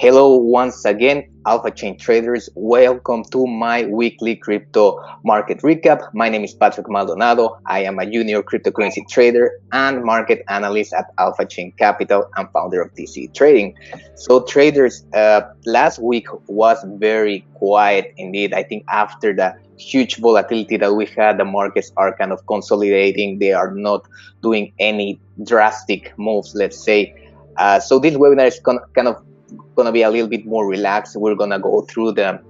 Hello once again, Alpha Chain traders. Welcome to my weekly crypto market recap. My name is Patrick Maldonado. I am a junior cryptocurrency trader and market analyst at Alpha Chain Capital and founder of TCE Trading. So traders, last week was very quiet indeed. I think after the huge volatility that we had, the markets are kind of consolidating. They are not doing any drastic moves, let's say. So this webinar is kind of going to be a little bit more relaxed. We're going to go through the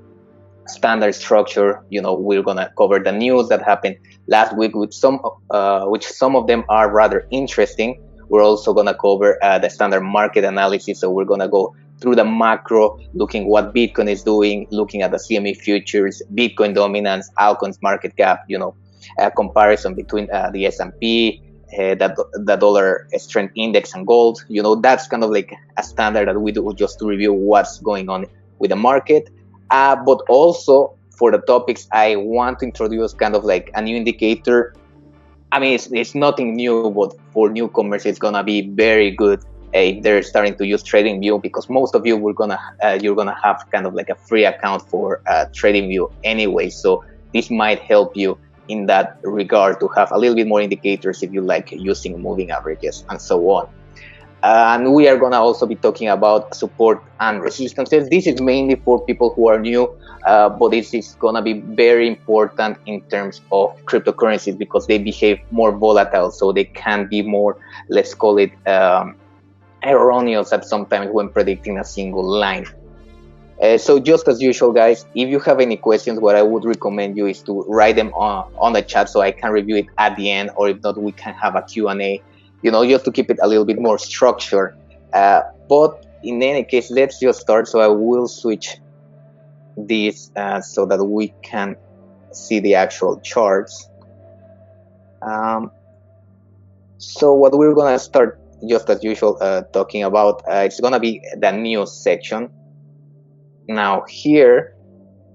standard structure. We're going to cover the news that happened last week, which some of them are rather interesting. We're also going to cover the standard market analysis. So we're going to go through the macro, looking what Bitcoin is doing, looking at the CME futures, Bitcoin dominance, Altcoins market cap, a comparison between the S&P, the dollar strength index and gold. That's kind of like a standard that we do just to review what's going on with the market. But also for the topics, I want to introduce kind of like a new indicator. I mean, it's nothing new, but for newcomers, it's gonna be very good if they're starting to use TradingView, because most of you you're gonna have kind of like a free account for TradingView anyway. So this might help you in that regard to have a little bit more indicators if you like using moving averages and so on. And we are gonna also be talking about support and resistances. This is mainly for people who are new, but this is gonna be very important in terms of cryptocurrencies because they behave more volatile, so they can be more, let's call it, erroneous at sometimes when predicting a single line. So just as usual, guys, if you have any questions, what I would recommend you is to write them on the chat so I can review it at the end, or if not, we can have a Q&A, just to keep it a little bit more structured. But in any case, let's just start. So I will switch this so that we can see the actual charts. So what we're going to start, just as usual, talking about, it's going to be the news section. Now here,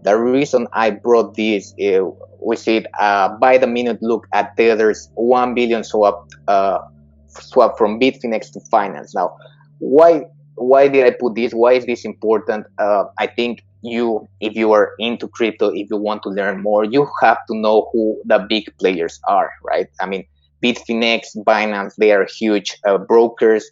the reason I brought this, we see it by the minute look at Tether's 1 billion swap from Bitfinex to Finance. Now, why did I put this? Why is this important? I think if you are into crypto, if you want to learn more, you have to know who the big players are, right? I mean, Bitfinex, Binance, they are huge brokers.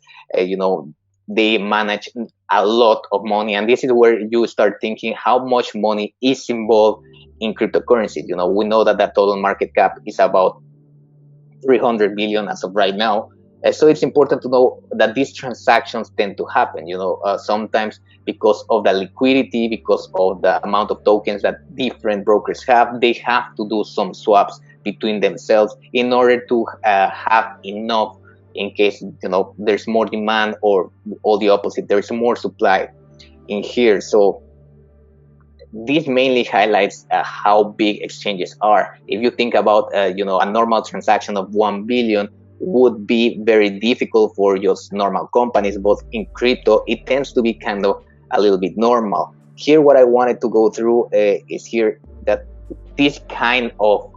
They manage a lot of money, and this is where you start thinking how much money is involved in cryptocurrencies. We know that the total market cap is about 300 billion as of right now. So it's important to know that these transactions tend to happen, sometimes because of the liquidity, because of the amount of tokens that different brokers have. They have to do some swaps between themselves in order to have enough in case there's more demand, or all the opposite, there's more supply in here. So this mainly highlights how big exchanges are. If you think about a normal transaction of 1 billion would be very difficult for just normal companies, but in crypto it tends to be kind of a little bit normal. Here what I wanted to go through is here that this kind of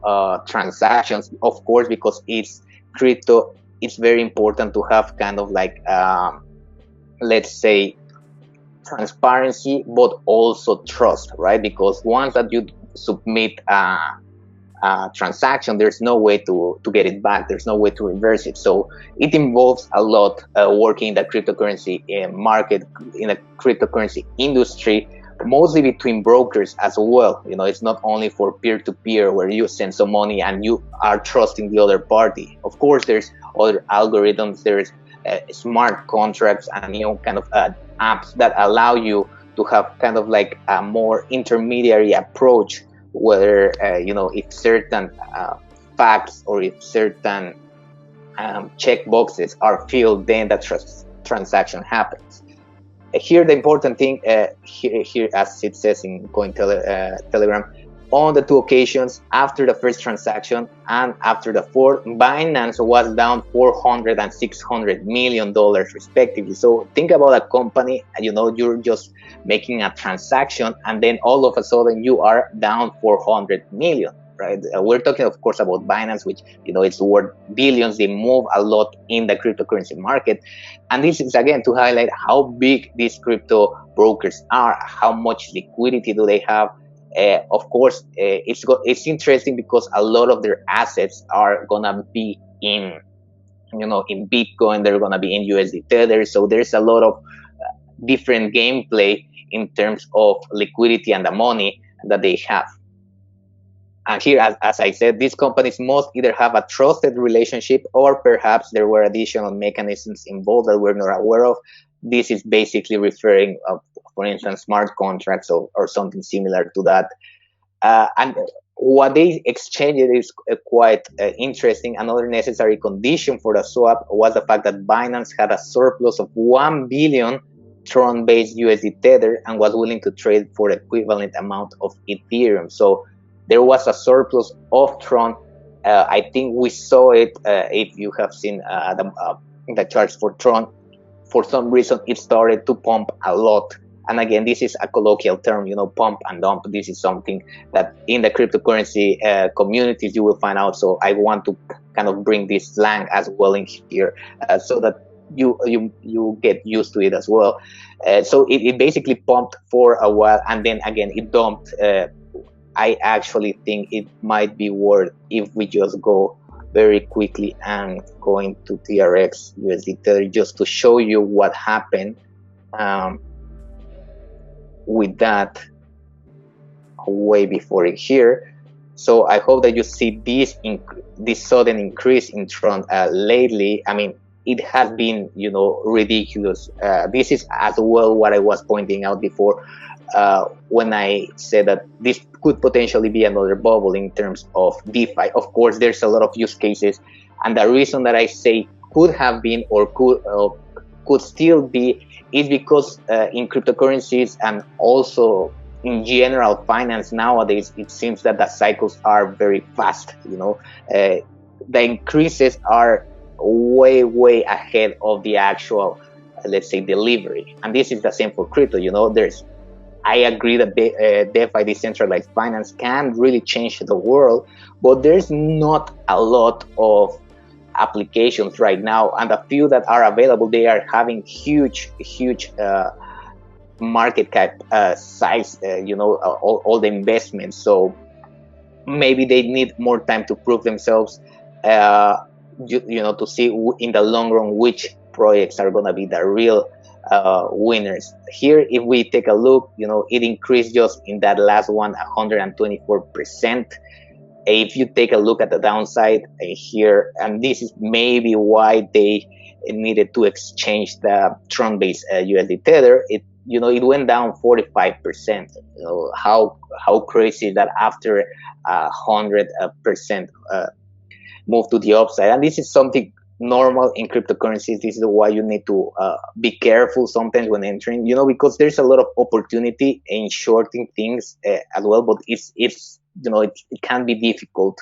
transactions, of course, because it's crypto, it's very important to have kind of like, let's say, transparency, but also trust, right? Because once that you submit a transaction, there's no way to get it back. There's no way to reverse it. So it involves a lot working in the cryptocurrency market, in the cryptocurrency industry, mostly between brokers as well. It's not only for peer-to-peer where you send some money and you are trusting the other party. Of course, there's other algorithms, there's smart contracts and kind of apps that allow you to have kind of like a more intermediary approach, whether if certain facts or if certain check boxes are filled, then that transaction happens. Here the important thing, here as it says in Telegram, on the two occasions after the first transaction and after the fourth, Binance was down $400 and $600 million respectively. So think about a company, you're just making a transaction and then all of a sudden you are down 400 million, right? We're talking, of course, about Binance, which, it's worth billions. They move a lot in the cryptocurrency market. And this is, again, to highlight how big these crypto brokers are, how much liquidity do they have. Of course, it's interesting because a lot of their assets are going to be in Bitcoin, they're going to be in USD Tether. So there's a lot of different gameplay in terms of liquidity and the money that they have. And here, as I said, these companies must either have a trusted relationship or perhaps there were additional mechanisms involved that we're not aware of. This is basically referring, for instance, smart contracts or something similar to that. And what they exchanged is quite interesting. Another necessary condition for the swap was the fact that Binance had a surplus of 1 billion Tron-based USD Tether and was willing to trade for the equivalent amount of Ethereum. So there was a surplus of Tron. I think we saw it if you have seen the charts for Tron. For some reason, it started to pump a lot. And again, this is a colloquial term, pump and dump. This is something that in the cryptocurrency communities you will find out. So I want to kind of bring this slang as well in here so that you get used to it as well. So it basically pumped for a while and then again it dumped. I actually think it might be worth if we just go very quickly and go into TRX USD Tether just to show you what happened with that way before it here. So I hope that you see this sudden increase in Tron lately. I mean, it has been, ridiculous. This is as well what I was pointing out before when I said that this could potentially be another bubble in terms of DeFi. Of course, there's a lot of use cases. And the reason that I say could have been or could still be is because in cryptocurrencies and also in general finance nowadays, it seems that the cycles are very fast. The increases are way ahead of the actual, let's say, delivery. And this is the same for crypto. I agree that DeFi, decentralized finance, can really change the world, but there's not a lot of applications right now, and the few that are available, they are having huge market cap size, all the investments. So maybe they need more time to prove themselves, to see in the long run which projects are going to be the real winners. Here, if we take a look, it increased just in that last one 124%. If you take a look at the downside here, and this is maybe why they needed to exchange the Tron-based USD Tether, it went down 45%. How crazy that after 100% move to the upside, and this is something normal in cryptocurrencies. This is why you need to be careful sometimes when entering, because there's a lot of opportunity in shorting things as well, but it's it can be difficult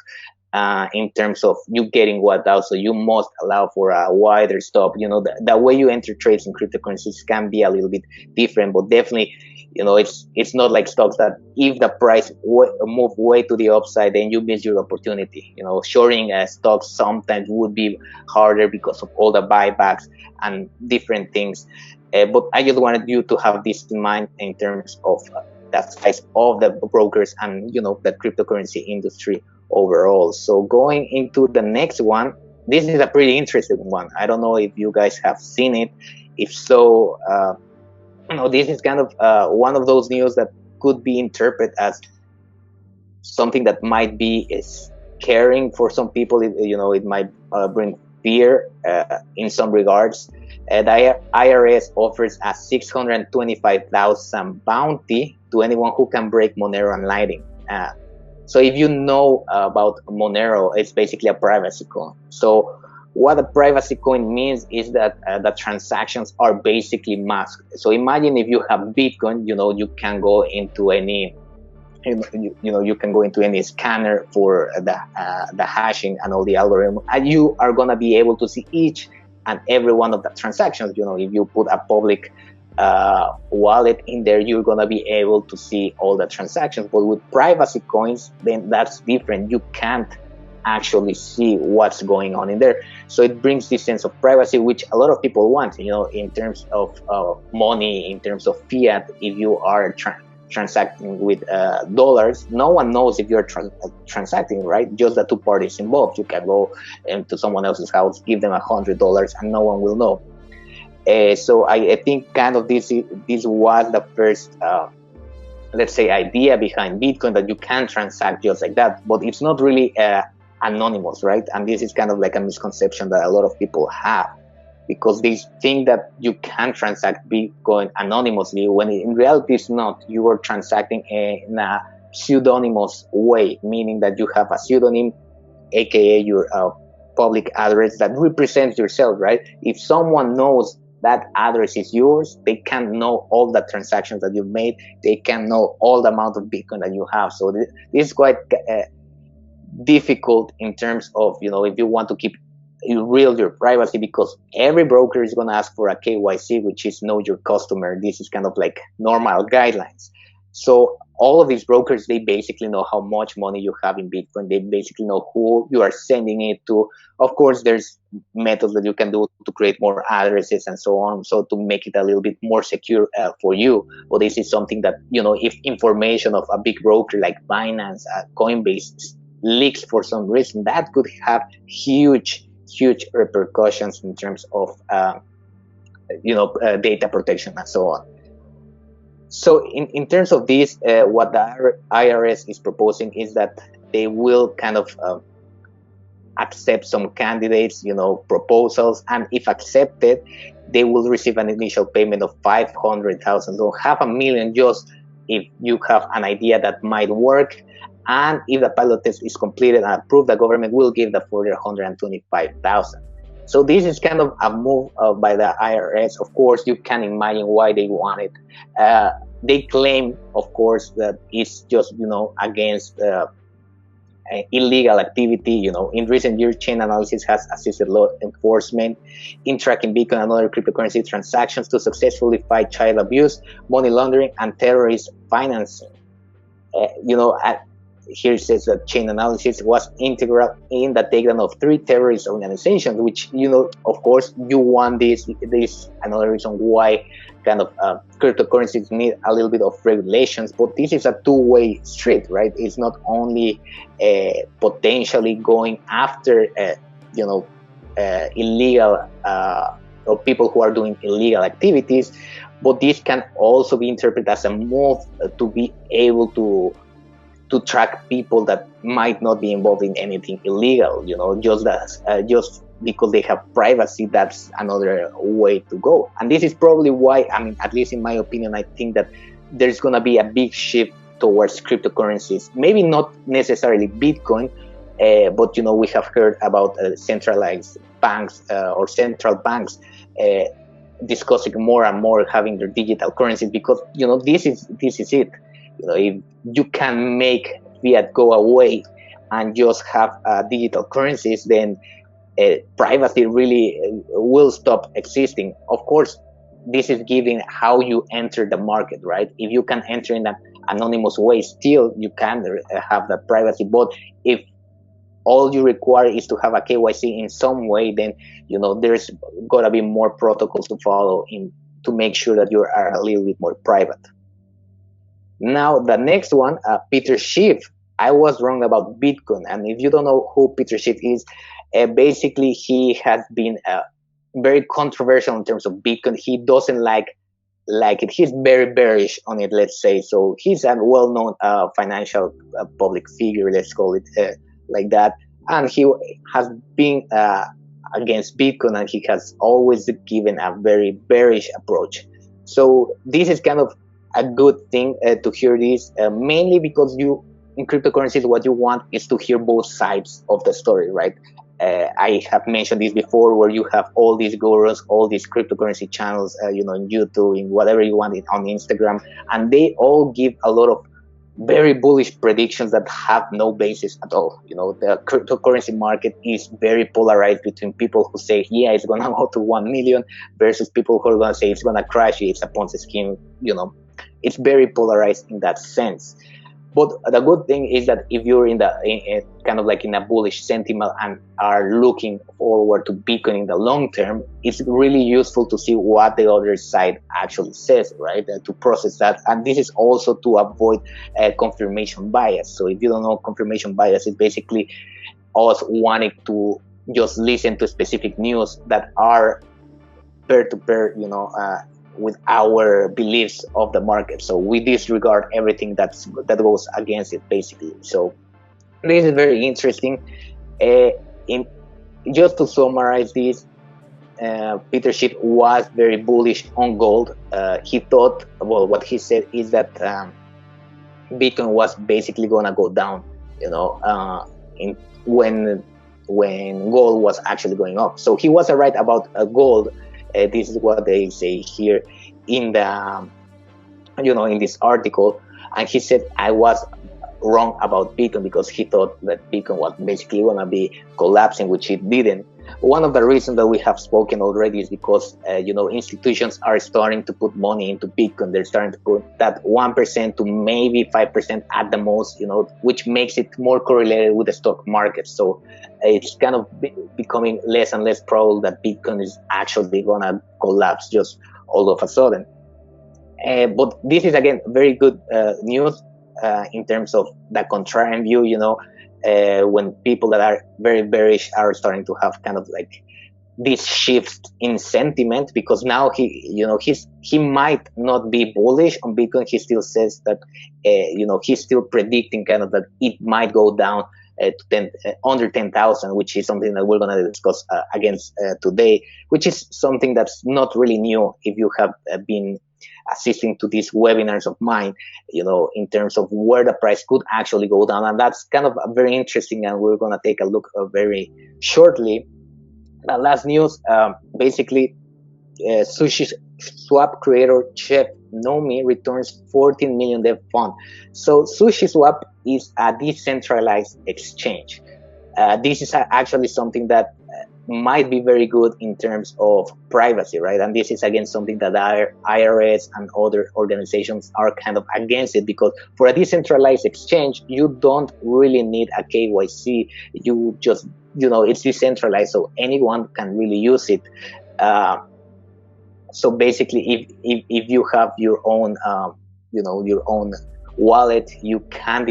in terms of you getting wiped out. So you must allow for a wider stop. The way you enter trades in cryptocurrencies can be a little bit different, but definitely, it's not like stocks that if the price move way to the upside, then you miss your opportunity. Shorting stocks sometimes would be harder because of all the buybacks and different things. But I just wanted you to have this in mind in terms of the size of the brokers and the cryptocurrency industry overall. So going into the next one, this is a pretty interesting one. I don't know if you guys have seen it. If so, this is kind of one of those news that could be interpreted as something that might be scaring for some people. It might bring fear in some regards. The IRS offers a $625,000 bounty to anyone who can break Monero and Lightning. So if you know about Monero, it's basically a privacy coin. So what a privacy coin means is that the transactions are basically masked. So imagine if you have Bitcoin, you can go into any, you can go into any scanner for the hashing and all the algorithm, and you are gonna be able to see each and every one of the transactions. If you put a public wallet in there, you're gonna be able to see all the transactions. But with privacy coins, then that's different. You can't actually see what's going on in there. So it brings this sense of privacy, which a lot of people want, in terms of money, in terms of fiat. If you are transacting with dollars, no one knows if you're transacting, right? Just the two parties involved. You can go into someone else's house, give them $100, and no one will know. So I think kind of this was the first, let's say, idea behind Bitcoin, that you can transact just like that, but it's not really anonymous, right? And this is kind of like a misconception that a lot of people have, because they think that you can transact Bitcoin anonymously, when in reality it's not. You are transacting in a pseudonymous way, meaning that you have a pseudonym, aka your public address that represents yourself, right? If someone knows that address is yours, they can know all the transactions that you've made. They can know all the amount of Bitcoin that you have. So this is quite difficult in terms of, if you want to keep your privacy, because every broker is going to ask for a KYC, which is know your customer. This is kind of like normal guidelines. So all of these brokers, they basically know how much money you have in Bitcoin. They basically know who you are sending it to. Of course, there's methods that you can do to create more addresses and so on, so to make it a little bit more secure for you. But this is something that, if information of a big broker like Binance, Coinbase leaks for some reason, that could have huge repercussions in terms of data protection and so on. So in terms of this, what the IRS is proposing is that they will kind of accept some candidates, proposals, and if accepted, they will receive an initial payment of $500,000, so $500,000, just if you have an idea that might work. And if the pilot test is completed and approved, the government will give the further $125,000. So this is kind of a move by the IRS. Of course, you can imagine why they want it. They claim, of course, that it's just, against illegal activity. In recent years, chain analysis has assisted law enforcement in tracking Bitcoin and other cryptocurrency transactions to successfully fight child abuse, money laundering, and terrorist financing. Here it says that chain analysis was integral in the takedown of 3 terrorist organizations, which, of course, you want this. This another reason why kind of cryptocurrencies need a little bit of regulations, but this is a two-way street, right? It's not only potentially going after, illegal or people who are doing illegal activities, but this can also be interpreted as a move to be able to track people that might not be involved in anything illegal, just because they have privacy. That's another way to go. And this is probably why, at least in my opinion, I think that there's going to be a big shift towards cryptocurrencies. Maybe not necessarily Bitcoin, but, we have heard about centralized banks or central banks discussing more and more having their digital currencies, because, this is it. If you can make fiat go away and just have digital currencies, then privacy really will stop existing. Of course, this is given how you enter the market, right? If you can enter in an anonymous way, still you can have that privacy. But if all you require is to have a KYC in some way, then there's got to be more protocols to follow to make sure that you are a little bit more private. Now, the next one, Peter Schiff. I was wrong about Bitcoin. And if you don't know who Peter Schiff is, basically he has been very controversial in terms of Bitcoin. He doesn't like it. He's very bearish on it, let's say. So he's a well-known financial public figure, let's call it like that. And he has been against Bitcoin, and he has always given a very bearish approach. So this is kind of a good thing to hear this, mainly because in cryptocurrencies, what you want is to hear both sides of the story, right? I have mentioned this before, where you have all these gurus, all these cryptocurrency channels, in YouTube, in whatever you want, on Instagram, and they all give a lot of very bullish predictions that have no basis at all. The cryptocurrency market is very polarized between people who say, yeah, it's going to go to 1 million versus people who are going to say it's going to crash, it's a Ponzi scheme. It's very polarized in that sense. But the good thing is that if you're in kind of like in a bullish sentiment and are looking forward to Bitcoin in the long term, it's really useful to see what the other side actually says, right? To process that. And this is also to avoid confirmation bias. So if you don't know, confirmation bias is basically us wanting to just listen to specific news that are pair-to-pair, with our beliefs of the market. So we disregard everything that goes against it, basically. So this is very interesting. Just to summarize this, Peter Schiff was very bullish on gold. He thought, well, what he said is that Bitcoin was basically gonna go down, when gold was actually going up. So he was right about gold. This is what they say here in the, in this article. And he said, I was wrong about Bitcoin because he thought that Bitcoin was basically going to be collapsing, which it didn't. One of the reasons that we have spoken already is because, institutions are starting to put money into Bitcoin. They're starting to put that 1% to maybe 5% at the most, which makes it more correlated with the stock market. So it's kind of becoming less and less probable that Bitcoin is actually going to collapse just all of a sudden. But this is, again, very good news in terms of the contrarian view, when people that are very bearish are starting to have kind of like this shift in sentiment, because now he might not be bullish on Bitcoin. He still says that, he's still predicting kind of that it might go down to under 10,000, which is something that we're going to discuss today, which is something that's not really new if you have been assisting to these webinars of mine, in terms of where the price could actually go down. And that's kind of very interesting, and we're going to take a look very shortly. Last news, basically, SushiSwap creator Schiff returns 14 million dev fund. So SushiSwap is a decentralized exchange. This is actually something that might be very good in terms of privacy, right? And this is, again, something that the IRS and other organizations are kind of against it, because for a decentralized exchange, you don't really need a KYC. You just, it's decentralized, so anyone can really use it. So basically, if you have your own, your own wallet, you can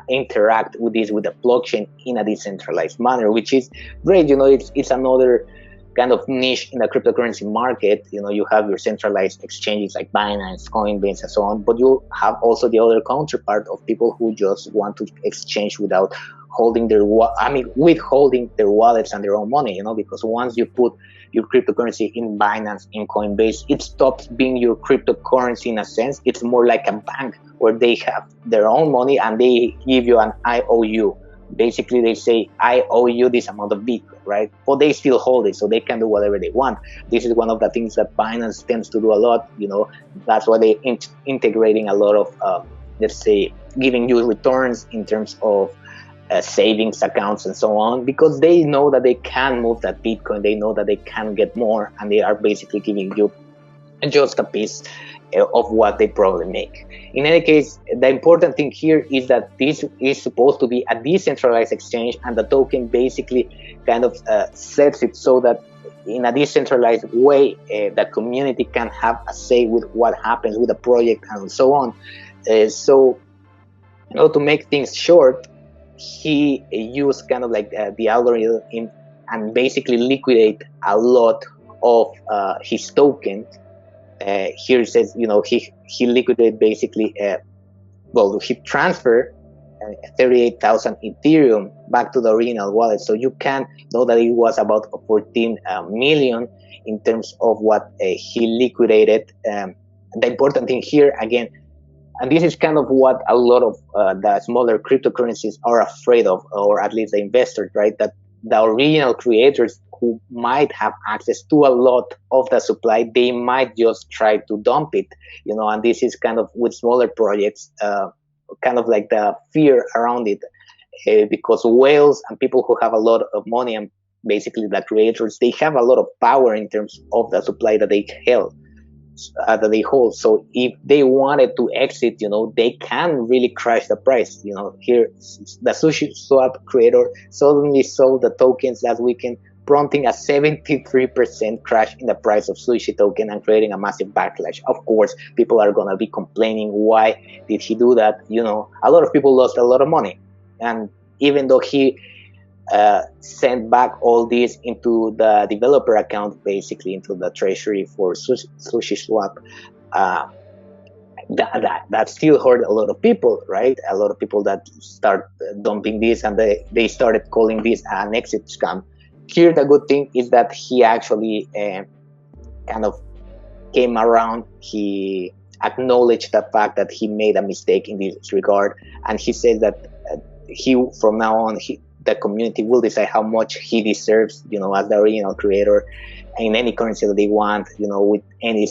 interact with the blockchain in a decentralized manner, which is great. It's another kind of niche in the cryptocurrency market. You have your centralized exchanges like Binance, Coinbase, and so on, but you have also the other counterpart of people who just want to exchange without withholding their wallets and their own money, because once you put your cryptocurrency in Binance, in Coinbase, it stops being your cryptocurrency in a sense. It's more like a bank where they have their own money and they give you an IOU. Basically, they say, I owe you this amount of Bitcoin, right? But they still hold it, so they can do whatever they want. This is one of the things that Binance tends to do a lot. That's why they're integrating a lot of, let's say, giving you returns in terms of savings accounts and so on, because they know that they can move that Bitcoin, they know that they can get more, and they are basically giving you just a piece of what they probably make. In any case, the important thing here is that this is supposed to be a decentralized exchange, and the token basically kind of sets it so that in a decentralized way, the community can have a say with what happens with the project and so on. So, to make things short, he used kind of like the algorithm and basically liquidate a lot of his tokens. Here it says, he liquidated basically, he transferred 38,000 Ethereum back to the original wallet. So you can know that it was about 14 million in terms of what he liquidated. The important thing here, again, and this is kind of what a lot of the smaller cryptocurrencies are afraid of, or at least the investors, right? That the original creators who might have access to a lot of the supply, they might just try to dump it, and this is kind of with smaller projects. kind of like the fear around it, because whales and people who have a lot of money, and basically the creators, they have a lot of power in terms of the supply that that they hold. So if they wanted to exit, they can really crash the price. Here the SushiSwap creator suddenly sold the tokens last weekend, prompting a 73% crash in the price of Sushi token and creating a massive backlash. Of course, people are gonna be complaining, why did he do that? A lot of people lost a lot of money, and even though he sent back all this into the developer account, basically into the treasury for SushiSwap, that still hurt a lot of people, right? A lot of people that start dumping this, and they started calling this an exit scam. Here, the good thing is that he actually kind of came around. He acknowledged the fact that he made a mistake in this regard, and he says that from now on, the community will decide how much he deserves, as the original creator, in any currency that they want, with any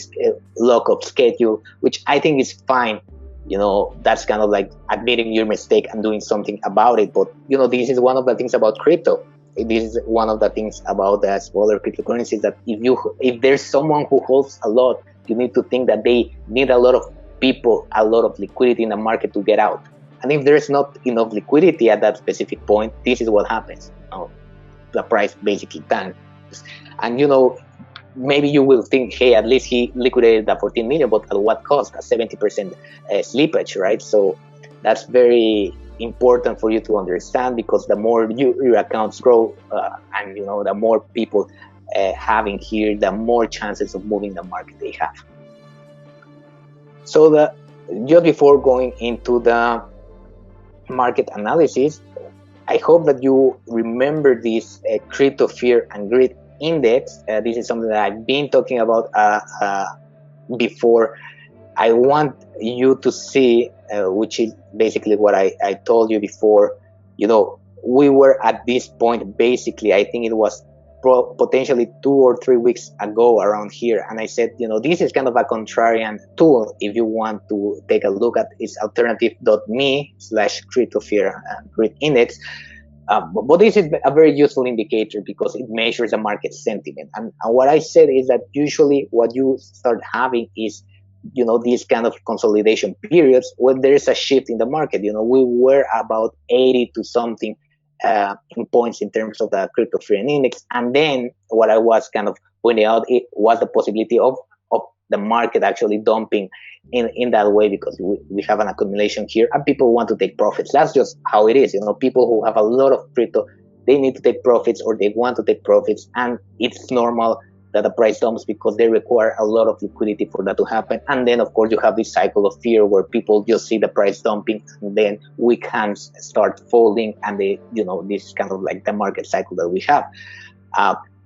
lockup schedule, which I think is fine. That's kind of like admitting your mistake and doing something about it. But, this is one of the things about crypto. This is one of the things about the smaller cryptocurrencies, that if there's someone who holds a lot, you need to think that they need a lot of people, a lot of liquidity in the market to get out. And if there's not enough liquidity at that specific point, this is what happens. The price basically tanks. And, maybe you will think, hey, at least he liquidated the 14 million, but at what cost? A 70% slippage, right? So that's very important for you to understand, because the more your accounts grow, and, the more people having here, the more chances of moving the market they have. So just before going into the market analysis, I hope that you remember this crypto fear and greed index. This is something that I've been talking about before. I want you to see, which is basically what I told you before. We were at this point, basically, I think it was potentially 2 or 3 weeks ago around here, and I said, this is kind of a contrarian tool. If you want to take a look at, it's alternative.me/crypto fear and greed index. But this is a very useful indicator because it measures the market sentiment. And what I said is that usually what you start having is, these kind of consolidation periods when there is a shift in the market. We were about 80 to something in points in terms of the crypto fear index. And then what I was kind of pointing out, it was the possibility of the market actually dumping in that way, because we have an accumulation here and people want to take profits. That's just how it is. People who have a lot of crypto, they need to take profits, or they want to take profits, and it's normal that the price dumps because they require a lot of liquidity for that to happen. And then of course you have this cycle of fear where people just see the price dumping and then weak hands start folding, and this is kind of like the market cycle that we have.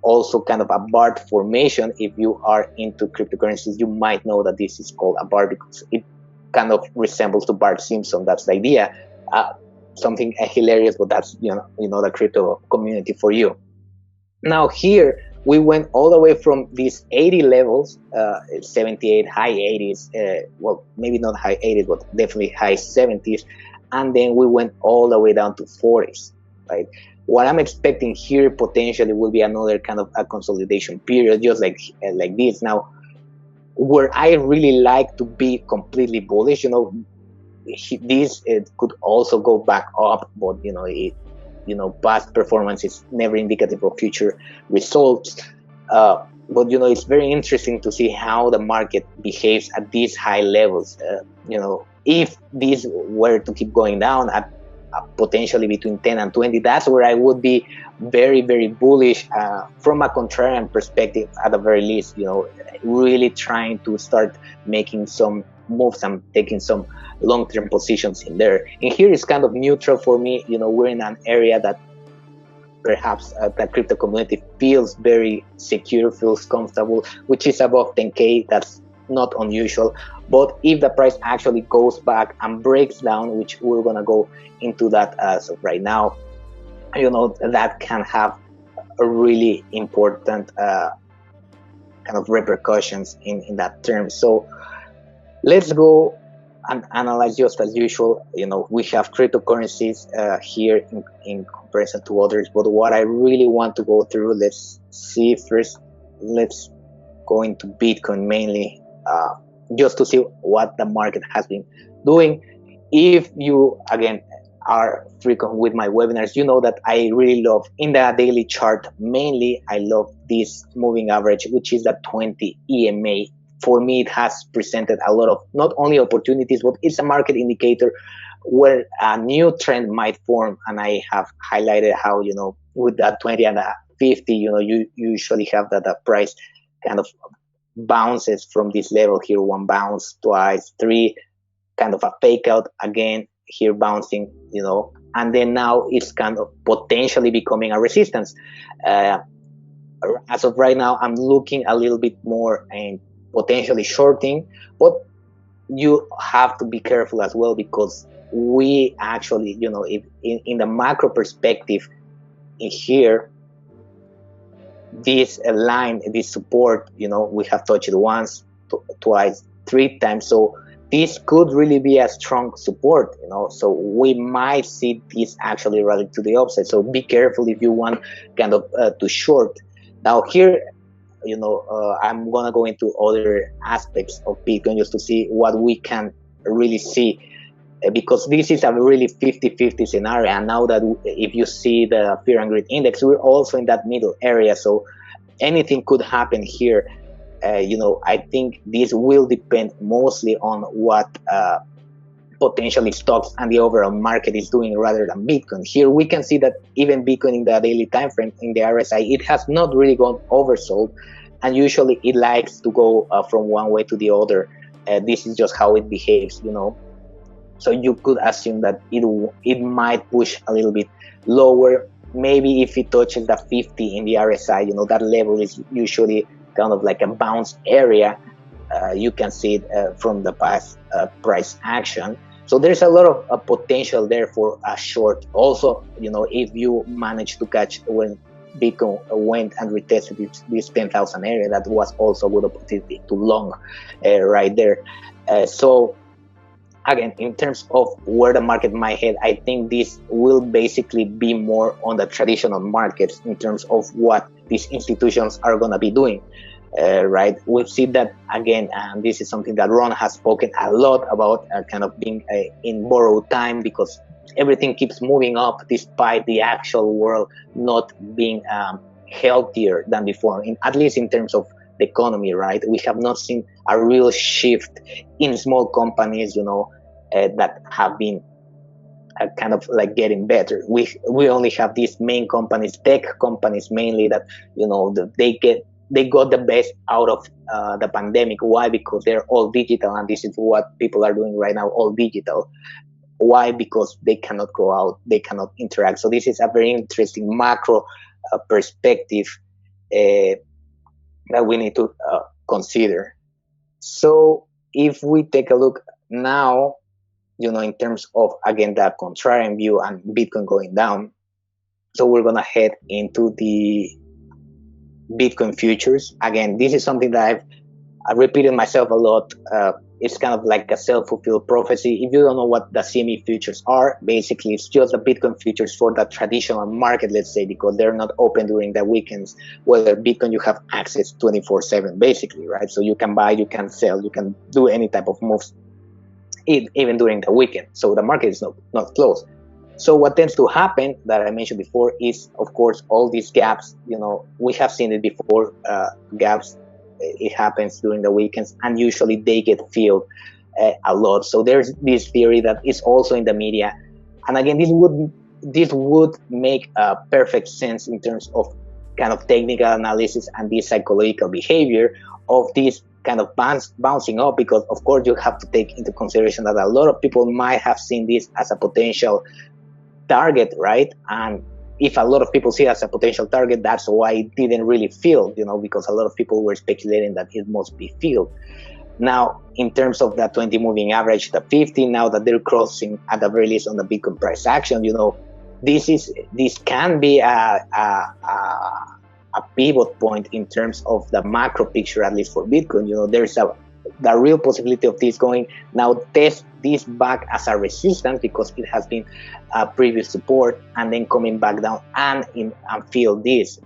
Also kind of a bar formation. If you are into cryptocurrencies, you might know that this is called a bar because it kind of resembles to Bart Simpson. That's the idea. Something hilarious, but that's the crypto community for you. Now here we went all the way from these 80 levels, 78, high 80s, well, maybe not high 80s, but definitely high 70s, and then we went all the way down to 40s, right? What I'm expecting here potentially will be another kind of a consolidation period, just like this. Now, where I really like to be completely bullish, this could also go back up, but past performance is never indicative of future results. But it's very interesting to see how the market behaves at these high levels. If these were to keep going down at potentially between 10 and 20, that's where I would be very, very bullish from a contrarian perspective, at the very least, really trying to start making some moves and taking some long-term positions in there. And here is kind of neutral for me. We're in an area that perhaps the crypto community feels very secure, feels comfortable, which is above 10K. That's not unusual. But if the price actually goes back and breaks down, which we're gonna go into that as of right now, that can have a really important kind of repercussions in that term. So let's go and analyze just as usual. We have cryptocurrencies here in comparison to others, but what I really want to go through, let's see first, let's go into Bitcoin mainly, just to see what the market has been doing. If you, again, are frequent with my webinars, you know that I really love, in the daily chart mainly, I love this moving average, which is the 20 EMA. For me, it has presented a lot of not only opportunities, but it's a market indicator where a new trend might form. And I have highlighted how, with that 20 and 50, you usually have that the price kind of bounces from this level here, one bounce, twice, three, kind of a fake out again, here bouncing, and then now it's kind of potentially becoming a resistance. As of right now, I'm looking a little bit more and potentially shorting, but you have to be careful as well, because we actually, if in the macro perspective here, this line, this support, we have touched it once, twice, three times. So this could really be a strong support, so we might see this actually rally to the upside. So be careful if you want kind of to short. Now here, I'm gonna go into other aspects of Bitcoin just to see what we can really see, because this is a really 50-50 scenario. And now that if you see the fear and greed index, we're also in that middle area, so anything could happen here. I think this will depend mostly on what potentially stocks and the overall market is doing rather than Bitcoin. Here we can see that even Bitcoin in the daily time frame, in the RSI, it has not really gone oversold, and usually it likes to go from one way to the other. This is just how it behaves, so you could assume that it might push a little bit lower. Maybe if it touches the 50 in the RSI, that level is usually kind of like a bounce area. You can see it from the past price action. So there's a lot of potential there for a short. Also, if you manage to catch when Bitcoin went and retested this 10,000 area, that was also a good opportunity to long right there. So again, in terms of where the market might head, I think this will basically be more on the traditional markets in terms of what these institutions are going to be doing. Right, we've seen that again, and this is something that Ron has spoken a lot about, kind of being in borrowed time, because everything keeps moving up despite the actual world not being healthier than before, at least in terms of the economy. Right, we have not seen a real shift in small companies, that have been kind of like getting better. We only have these main companies, tech companies mainly, that they got the best out of the pandemic. Why? Because they're all digital, and this is what people are doing right now, all digital. Why? Because they cannot go out, they cannot interact. So this is a very interesting macro perspective that we need to consider. So if we take a look now, in terms of, again, the contrarian view and Bitcoin going down, so we're going to head into the Bitcoin futures. Again, this is something that I've repeated myself a lot. It's kind of like a self-fulfilled prophecy. If you don't know what the CME futures are, basically it's just the Bitcoin futures for the traditional market, let's say, because they're not open during the weekends. Whether Bitcoin, you have access 24/7, basically, right? So you can buy, you can sell, you can do any type of moves, even during the weekend. So the market is not closed. So what tends to happen, that I mentioned before, is, of course, all these gaps. We have seen it before, gaps. It happens during the weekends, and usually they get filled a lot. So there's this theory that is also in the media, and again, this would make perfect sense in terms of kind of technical analysis and this psychological behavior of this kind of bouncing up, because of course you have to take into consideration that a lot of people might have seen this as a potential target, right? And if a lot of people see it as a potential target, that's why it didn't really fill, because a lot of people were speculating that it must be filled. Now, in terms of the 20 moving average, the 50, now that they're crossing at the very least on the Bitcoin price action, this can be a pivot point in terms of the macro picture, at least for Bitcoin. There's a the real possibility of this going now test this back as a resistance because it has been a previous support and then coming back down and feel this,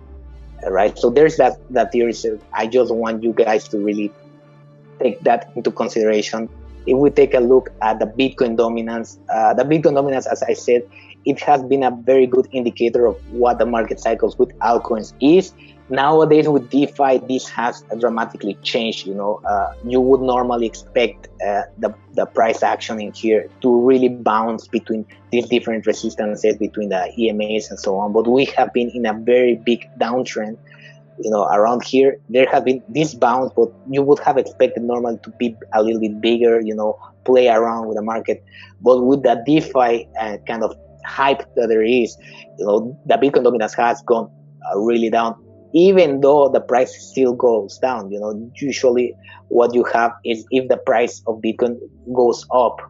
right? So there's that theory. So I just want you guys to really take that into consideration. If we take a look at the Bitcoin dominance, as I said, it has been a very good indicator of what the market cycles with altcoins is. Nowadays with DeFi, this has dramatically changed. You would normally expect the price action in here to really bounce between these different resistances, between the EMAs and so on. But we have been in a very big downtrend. Around here, there have been this bounce, but you would have expected normally to be a little bit bigger, play around with the market. But with the DeFi kind of hype that there is, the Bitcoin dominance has gone really down, even though the price still goes down. Usually what you have is if the price of Bitcoin goes up,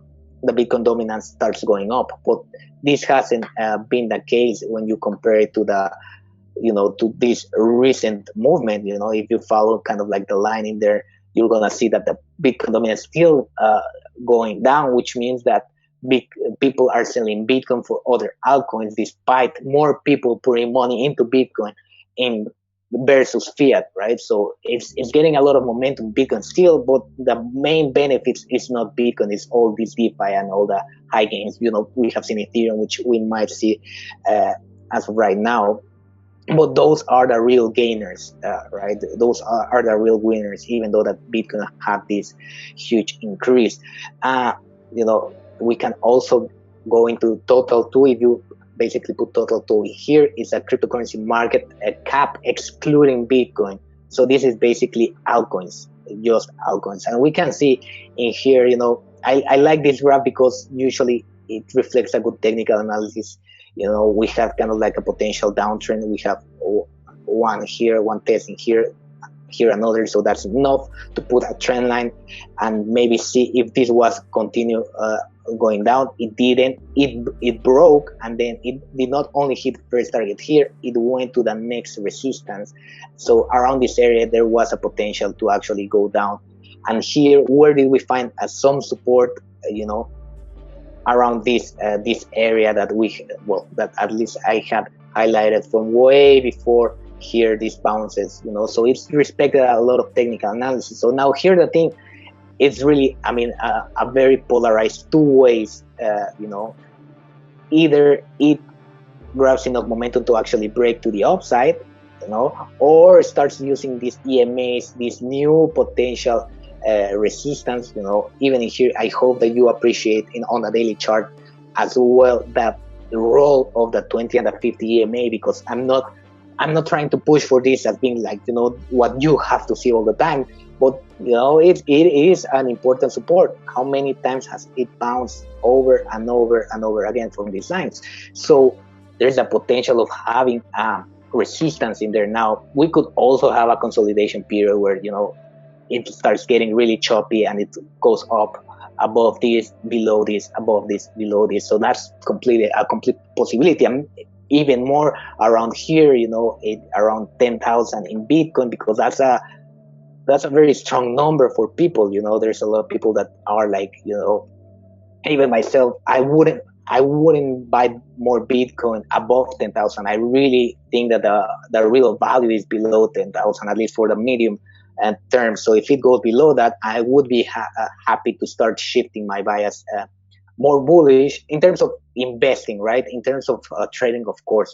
the Bitcoin dominance starts going up. But this hasn't been the case when you compare it to to this recent movement. If you follow kind of like the line in there, you're gonna see that the Bitcoin dominance is still going down, which means that people are selling Bitcoin for other altcoins, despite more people putting money into Bitcoin in versus fiat, right? So it's getting a lot of momentum, Bitcoin still, but the main benefits is not Bitcoin, it's all this DeFi and all the high gains. We have seen Ethereum, which we might see as of right now. But those are the real gainers, right? Those are the real winners, even though that Bitcoin have this huge increase. We can also go into total too. If you basically put total too here, is a cryptocurrency market cap excluding Bitcoin. So this is basically altcoins, just altcoins. And we can see in here, I like this graph because usually it reflects a good technical analysis. We have kind of like a potential downtrend. We have one here, one test in here another. So that's enough to put a trend line and maybe see if this was continue going down. It didn't. It broke, and then it did not only hit the first target here, it went to the next resistance. So around this area, there was a potential to actually go down. And here, where did we find some support, around this area that at least I had highlighted from way before here, these bounces, so it's respected a lot of technical analysis. So now here the thing, it's really, a very polarized two ways. Either it grabs enough momentum to actually break to the upside, or starts using these EMAs, these new potential resistance. Even in here, I hope that you appreciate on the daily chart as well that the role of the 20 and the 50 EMA, because I'm not trying to push for this as being like what you have to see all the time, but it is an important support. How many times has it bounced over and over and over again from these lines? So there's a potential of having resistance in there. Now we could also have a consolidation period where it starts getting really choppy and it goes up above this, below this, above this, below this. So that's a complete possibility. Even more around here, around 10,000 in Bitcoin, because that's a very strong number for people. There's a lot of people that are like, even myself, I wouldn't buy more Bitcoin above 10,000. I really think that the real value is below 10,000, at least for the medium term. So if it goes below that, I would be happy to start shifting my bias more bullish in terms of investing, right? In terms of trading, of course,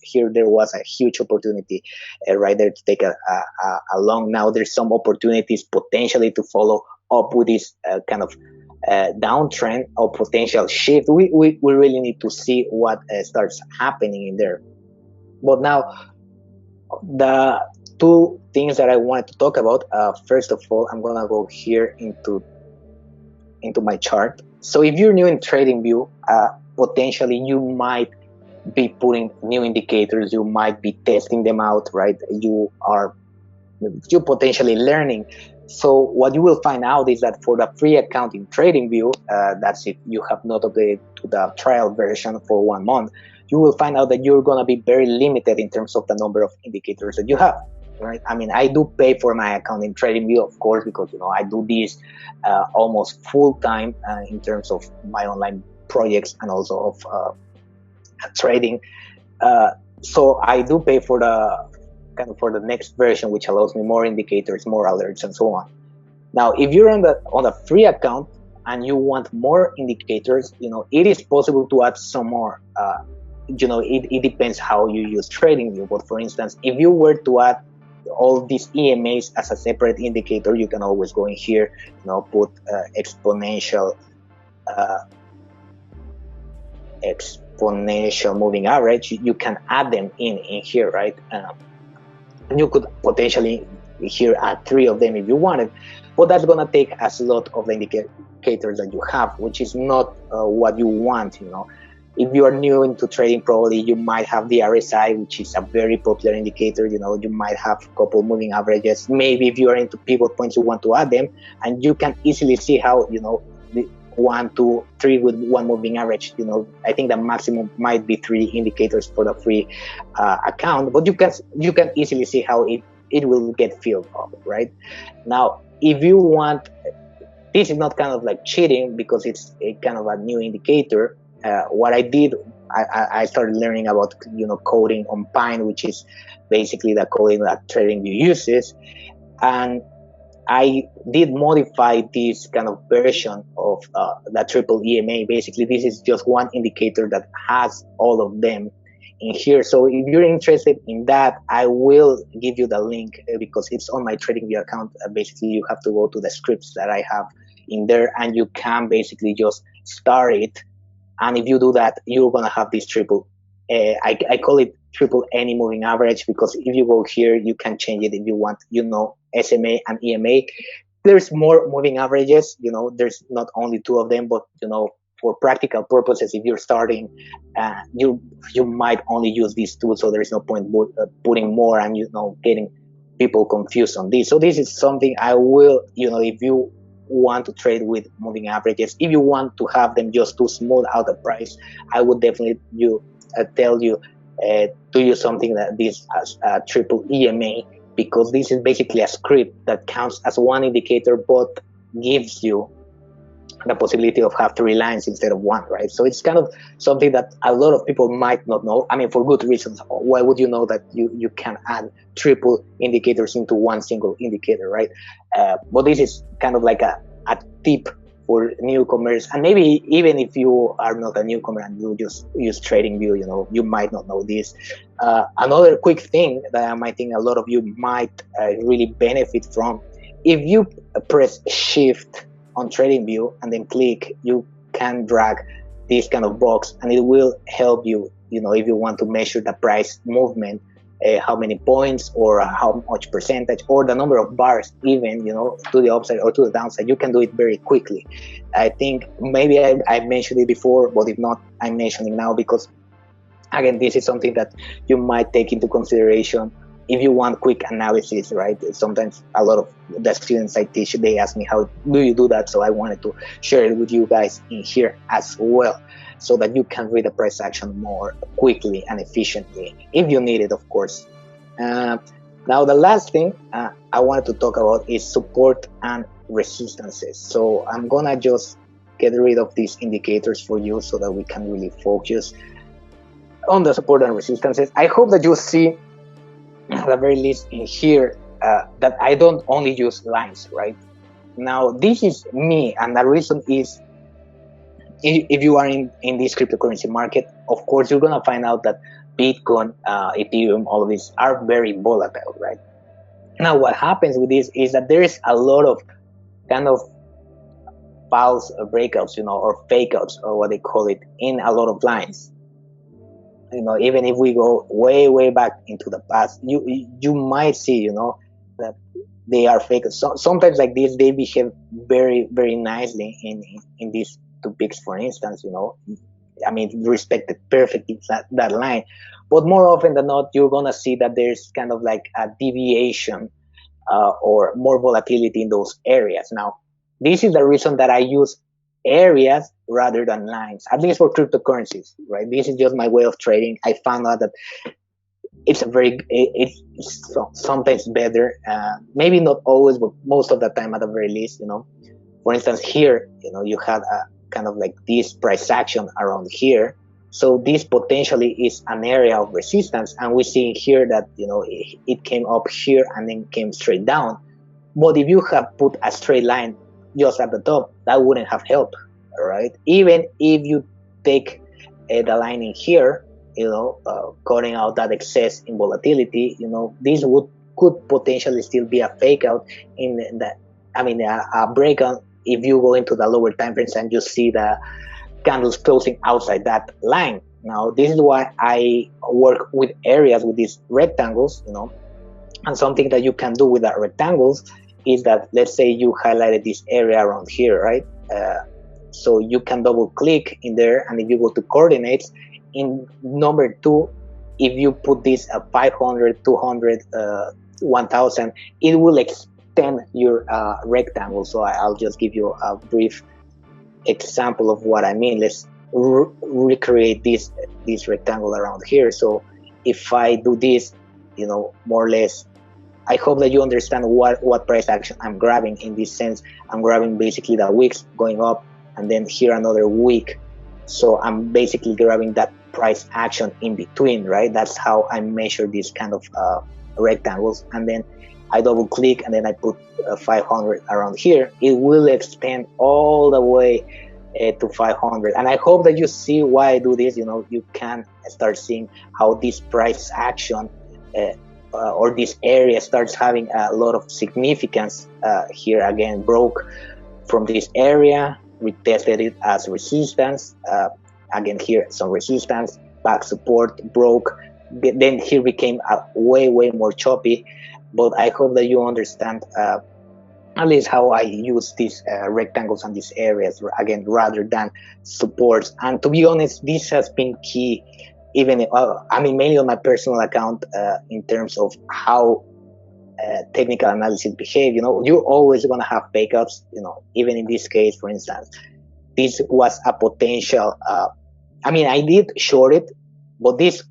here there was a huge opportunity right there to take a long. Now there's some opportunities potentially to follow up with this kind of downtrend or potential shift. We really need to see what starts happening in there. But now the two things that I wanted to talk about, first of all, I'm gonna go here into my chart. So if you're new in TradingView, potentially you might be putting new indicators, you might be testing them out, right? You're potentially learning. So what you will find out is that for the free account in TradingView, that's if you have not updated to the trial version for 1 month, you will find out that you're going to be very limited in terms of the number of indicators that you have. right? I mean, I do pay for my account in TradingView, of course, because I do this almost full time in terms of my online projects and also of trading. So I do pay for the next version, which allows me more indicators, more alerts, and so on. Now, if you're on a free account and you want more indicators, it is possible to add some more. It depends how you use TradingView. But for instance, if you were to add all these EMAs as a separate indicator, you can always go in here, put exponential moving average. You can add them in here, right? You could potentially here add 3 of them if you wanted, but that's gonna take a lot of the indicators that you have, which is not what you want. If you are new into trading, probably you might have the RSI, which is a very popular indicator. You might have a couple moving averages. Maybe if you are into pivot points, you want to add them, and you can easily see how the 1, 2, 3 with one moving average. I think the maximum might be 3 indicators for the free account, but you can easily see how it will get filled up, right? Now, if you want, this is not kind of like cheating because it's a kind of a new indicator. What I did, I started learning about coding on Pine, which is basically the coding that TradingView uses, and I did modify this kind of version of the triple EMA. Basically, this is just one indicator that has all of them in here. So if you're interested in that, I will give you the link because it's on my TradingView account. Basically, you have to go to the scripts that I have in there, and you can basically just start it. And if you do that, you're gonna have this triple. I call it triple any moving average because if you go here, you can change it if you want. SMA and EMA. There's more moving averages. There's not only 2 of them, but for practical purposes, if you're starting, you might only use these 2, so there's no point putting more and getting people confused on this. So this is something I will, if you want to trade with moving averages, if you want to have them just to smooth out the price, I would definitely tell you to use something that this as triple EMA, because this is basically a script that counts as one indicator but gives you the possibility of have 3 lines instead of 1, right? So it's kind of something that a lot of people might not know. I mean, for good reasons. Why would you know that you can add triple indicators into one single indicator, right? But this is kind of like a tip for newcomers, and maybe even if you are not a newcomer and you just use TradingView, you might not know this. Another quick thing that I might think a lot of you might really benefit from, if you press Shift on TradingView and then click, you can drag this kind of box, and it will help you, if you want to measure the price movement, how many points or how much percentage or the number of bars, even to the upside or to the downside. You can do it very quickly. I think maybe I mentioned it before, but if not, I'm mentioning now because again, this is something that you might take into consideration if you want quick analysis, right? Sometimes a lot of the students I teach, they ask me, how do you do that? So I wanted to share it with you guys in here as well, so that you can read the price action more quickly and efficiently if you need it, of course. Now, the last thing I wanted to talk about is support and resistances. So I'm gonna just get rid of these indicators for you so that we can really focus on the support and resistances. I hope that you see at the very least in here that I don't only use lines, right? Now, this is me, and the reason is, if you are in this cryptocurrency market, of course, you're going to find out that Bitcoin, Ethereum, all of these are very volatile, right? Now, what happens with this is that there is a lot of kind of false breakouts, or fake outs, or what they call it, in a lot of lines. Even if we go way back into the past, you might see, that they are fake. So, sometimes like this, they behave very, very nicely in these 2 picks, for instance, I mean, respected perfectly that line. But more often than not, you're going to see that there's kind of like a deviation or more volatility in those areas. Now, this is the reason that I use areas rather than lines, at least for cryptocurrencies, right? This is just my way of trading. I found out that it's sometimes better, maybe not always, but most of the time at the very least, for instance, here, you had a kind of like this price action around here. So this potentially is an area of resistance, and we see here that it came up here and then came straight down. But if you have put a straight line just at the top, that wouldn't have helped, right? Even if you take the line in here, cutting out that excess in volatility, this could potentially still be a fake out in a breakout if you go into the lower time frames and you see the candles closing outside that line. Now, this is why I work with areas with these rectangles, and something that you can do with the rectangles is that, let's say you highlighted this area around here, right? So you can double click in there, and if you go to coordinates, in number 2, if you put this at 500, 200, 1000, it will extend your rectangle. So I'll just give you a brief example of what I mean. Let's recreate this rectangle around here. So if I do this, more or less, I hope that you understand what price action I'm grabbing. In this sense, I'm grabbing basically the wicks going up, and then here another wick. So I'm basically grabbing that price action in between, right? That's how I measure these kind of rectangles. And then I double click, and then I put 500 around here. It will expand all the way to 500. And I hope that you see why I do this. You can start seeing how this price action or this area starts having a lot of significance. Here again, broke from this area, retested it as resistance. Again here, some resistance, back support, broke. Then here became way more choppy. But I hope that you understand at least how I use these rectangles and these areas, again, rather than supports. And to be honest, this has been key, even mainly on my personal account, in terms of how technical analysis behave. You're always going to have fakeouts. Even in this case, for instance, this was a potential. I did short it, but this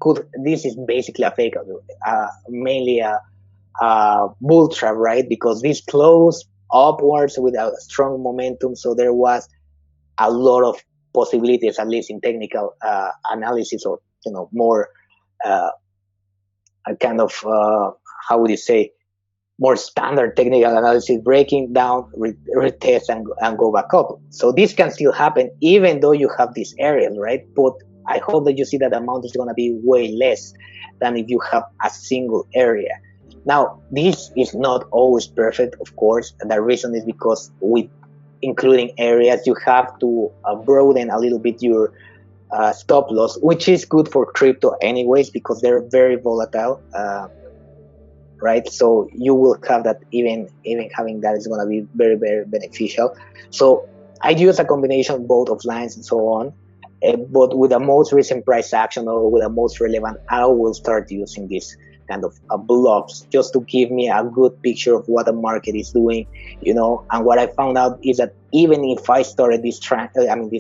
is basically a fake out, mainly a bull trap, right? Because this closed upwards with a strong momentum, so there was a lot of possibilities, at least in technical analysis, or more a kind of how would you say, more standard technical analysis, breaking down, retest, and go back up. So this can still happen even though you have these areas, right? But I hope that you see that the amount is going to be way less than if you have a single area. Now, this is not always perfect, of course. The reason is because with including areas, you have to broaden a little bit your stop loss, which is good for crypto anyways, because they're very volatile. Right, so you will have that. Even having that is going to be very beneficial. So I use a combination both of lines and so on, but with the most recent price action or with the most relevant, I will start using this kind of blocks just to give me a good picture of what the market is doing. And what I found out is that even if I started these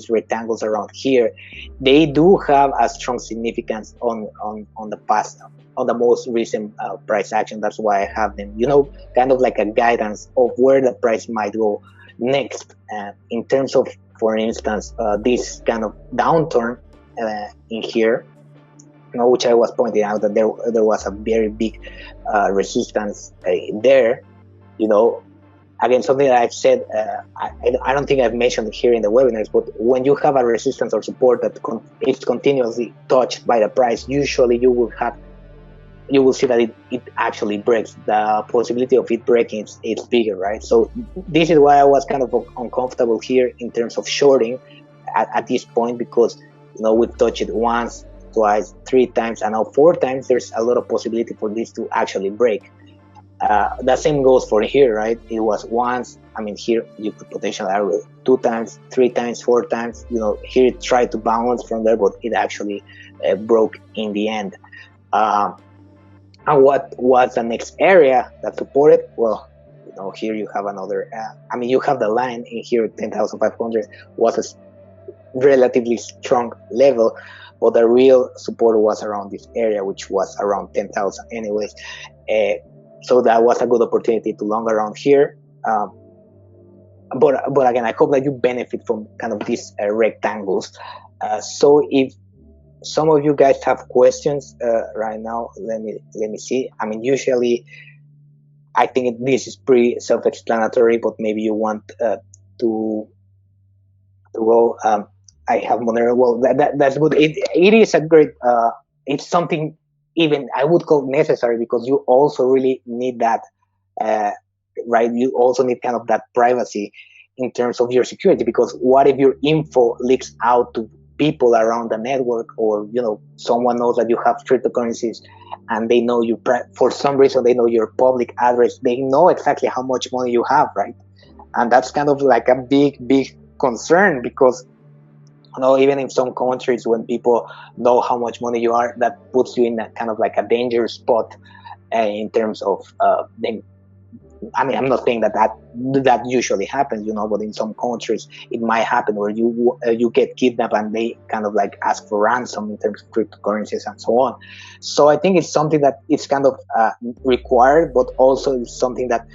rectangles around here, they do have a strong significance on the past, on the most recent price action. That's why I have them, kind of like a guidance of where the price might go next. In terms of, for instance, this kind of downturn in here, which I was pointing out that there was a very big resistance there. Again, something that I've said, I don't think I've mentioned here in the webinars, but when you have a resistance or support that is continuously touched by the price, usually you will see that it actually breaks. The possibility of it breaking it's bigger, right? So this is why I was kind of uncomfortable here in terms of shorting at this point, because we've touched it once, twice, 3 times, and now 4 times. There's a lot of possibility for this to actually break. The same goes for here, right? It was once. Here you could potentially argue 2 times, 3 times, 4 times. Here it tried to bounce from there, but it actually broke in the end. And what was the next area that supported? Well, here you have another. You have the line in here, 10,500 was relatively strong level, but the real support was around this area, which was around 10,000 anyways. So that was a good opportunity to long around here. But again, I hope that you benefit from kind of these rectangles. So if some of you guys have questions right now, let me see. I mean, usually I think this is pretty self-explanatory, but maybe you want to go. I have Monero. Well, that's good. It is a great. It's something even I would call necessary, because you also really need that, uh, right? You also need kind of that privacy in terms of your security, because what if your info leaks out to people around the network, or someone knows that you have cryptocurrencies, and they know you for some reason, they know your public address, they know exactly how much money you have, right? And that's kind of like a big concern, because even in some countries, when people know how much money you are, that puts you in a kind of like a dangerous spot, in terms of them. I mean, I'm not saying that usually happens, but in some countries it might happen, where you get kidnapped and they kind of like ask for ransom in terms of cryptocurrencies and so on. So I think it's something that it's kind of required, but also it's something that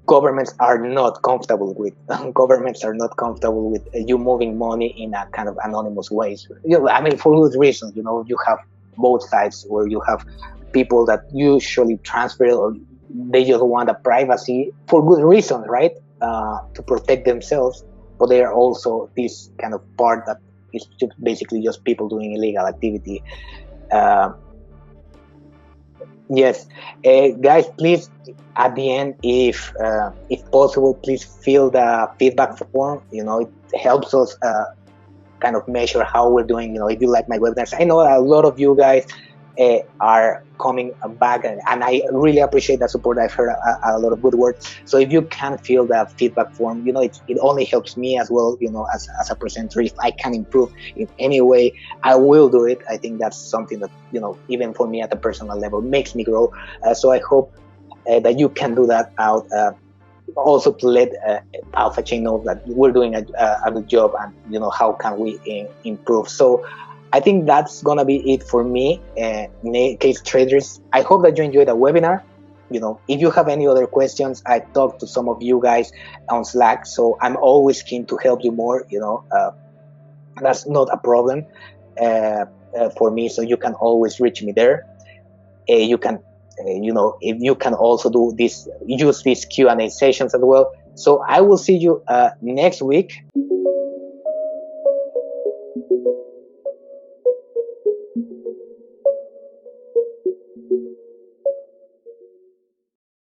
governments are not comfortable with. Governments are not comfortable with you moving money in a kind of anonymous ways. I mean, for good reasons. You have both sides, where you have people that usually transfer, or they just want a privacy for good reasons, right? To protect themselves. But there are also this kind of part that is basically just people doing illegal activity. Yes, guys, please, at the end, if possible, please fill the feedback form. It helps us kind of measure how we're doing. If you like my webinars, I know a lot of you guys are coming back, and I really appreciate that support. I've heard a lot of good words. So if you can fill the feedback form, it only helps me as well, as a presenter. If I can improve in any way, I will do it. I think that's something that, even for me at a personal level, makes me grow. So I hope that you can do that out. Also to let Alpha Chain know that we're doing a good job, and how can we improve. So I think that's gonna be it for me, case traders. I hope that you enjoyed the webinar. If you have any other questions, I talked to some of you guys on Slack, so I'm always keen to help you more. That's not a problem for me. So you can always reach me there. You can, if you can also use these Q&A sessions as well. So I will see you next week.